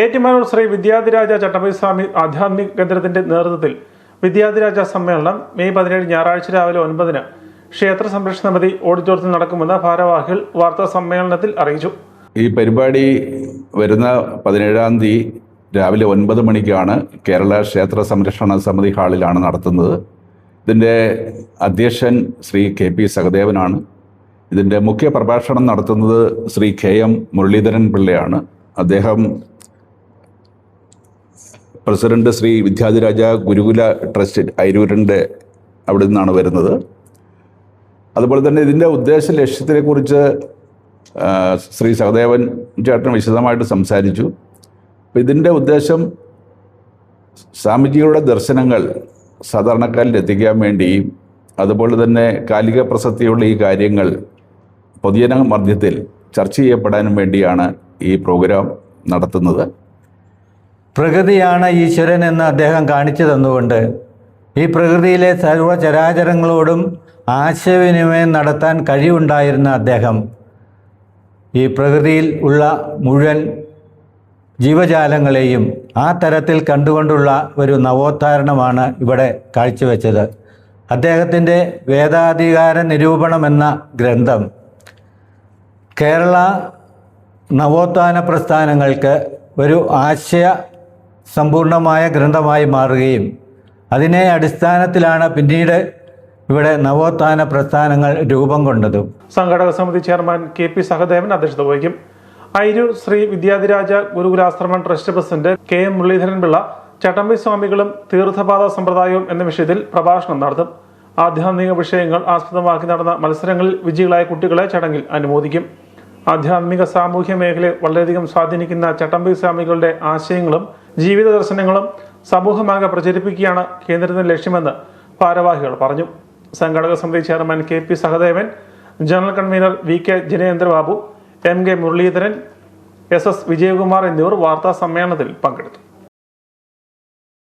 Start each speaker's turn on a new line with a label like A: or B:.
A: ഏറ്റുമാനൂർ ശ്രീ വിദ്യാധിരാജ ചട്ടമ്പിസ്വാമി ആധ്യാത്മിക കേന്ദ്രത്തിന്റെ നേതൃത്വത്തിൽ വിദ്യാധിരാജ സമ്മേളനം മെയ് 17 ഞായറാഴ്ച രാവിലെ 9-ന് ക്ഷേത്ര സംരക്ഷണ സമിതി ഓഡിറ്റോറിയത്തിൽ നടക്കുമെന്ന് ഭാരവാഹികൾ വാർത്താ സമ്മേളനത്തിൽ അറിയിച്ചു.
B: ഈ പരിപാടി വരുന്ന 17-ാം തീയതി രാവിലെ 9 മണിക്കാണ് കേരള ക്ഷേത്ര സംരക്ഷണ സമിതി ഹാളിലാണ് നടത്തുന്നത്. ഇതിൻ്റെ അധ്യക്ഷൻ ശ്രീ KP സഹദേവനാണ്. ഇതിൻ്റെ മുഖ്യ പ്രഭാഷണം നടത്തുന്നത് ശ്രീ KM മുരളീധരൻ പിള്ളയാണ്. അദ്ദേഹം പ്രസിഡന്റ് ശ്രീ വിദ്യാധിരാജ ഗുരുകുല ട്രസ്റ്റ് അയിരൂരിൻ്റെ അവിടെ നിന്നാണ് വരുന്നത്. അതുപോലെ തന്നെ ഇതിൻ്റെ ഉദ്ദേശ ലക്ഷ്യത്തെക്കുറിച്ച് ശ്രീ സഹദേവൻ ചേട്ടൻ വിശദമായിട്ട് സംസാരിച്ചു. അപ്പം ഇതിൻ്റെ ഉദ്ദേശം സ്വാമിജിയുടെ ദർശനങ്ങൾ സാധാരണക്കാരിൽ എത്തിക്കാൻ വേണ്ടിയും അതുപോലെ തന്നെ കാലിക പ്രസക്തിയുള്ള ഈ കാര്യങ്ങൾ പൊതുജന മധ്യത്തിൽ ചർച്ച ചെയ്യപ്പെടാനും വേണ്ടിയാണ് ഈ പ്രോഗ്രാം നടത്തുന്നത്.
C: പ്രകൃതിയാണ് ഈശ്വരൻ എന്ന് അദ്ദേഹം കാണിച്ചു തന്നുകൊണ്ട് ഈ പ്രകൃതിയിലെ സർവ്വചരാചരങ്ങളോടും ആശയവിനിമയം നടത്താൻ കഴിവുണ്ടായിരുന്ന അദ്ദേഹം ഈ പ്രകൃതിയിൽ ഉള്ള മുഴുവൻ ജീവജാലങ്ങളെയും ആ തരത്തിൽ കണ്ടുകൊണ്ടുള്ള ഒരു നവോത്ഥാരണമാണ് ഇവിടെ കാഴ്ചവെച്ചത്. അദ്ദേഹത്തിൻ്റെ വേദാധികാര നിരൂപണം എന്ന ഗ്രന്ഥം കേരള നവോത്ഥാന പ്രസ്ഥാനങ്ങൾക്ക് ഒരു ആശയ സമ്പൂർണമായ ഗ്രന്ഥമായി മാറുകയും അതിനെ അടിസ്ഥാനത്തിലാണ് പിന്നീട് ഇവിടെ നവോത്ഥാന പ്രസ്ഥാനങ്ങൾ രൂപം കൊണ്ടതും.
A: സംഘടക സമിതി ചെയർമാൻ KP സഹദേവൻ അധ്യക്ഷത വഹിക്കും. Ayiroor Sree Vidyadhiraja Gurukulashramam trust president KM Muraleedharan Pillai Chattampi സ്വാമികളും തീർത്ഥപാത സമ്പ്രദായവും എന്ന വിഷയത്തിൽ പ്രഭാഷണം നടത്തും. ആധ്യാത്മിക വിഷയങ്ങൾ ആസ്പദമാക്കി നടന്ന മത്സരങ്ങളിൽ വിജയികളായ കുട്ടികളെ ചടങ്ങിൽ അനുമോദിക്കും. ആധ്യാത്മിക സാമൂഹ്യ മേഖലയെ വളരെയധികം സ്വാധീനിക്കുന്ന ചട്ടമ്പി സ്വാമികളുടെ ആശയങ്ങളും ജീവിത ദർശനങ്ങളും സമൂഹമാകെ പ്രചരിപ്പിക്കുകയാണ് കേന്ദ്രത്തിന്റെ ലക്ഷ്യമെന്ന് ഭാരവാഹികൾ പറഞ്ഞു. സംഘടക സമിതി chairman KP Sahadevan, general convener VK Jinendrababu, MK Muraleedharan, SS Vijayakumar എന്നിവർ വാർത്താ സമ്മേളനത്തിൽ പങ്കെടുത്തു.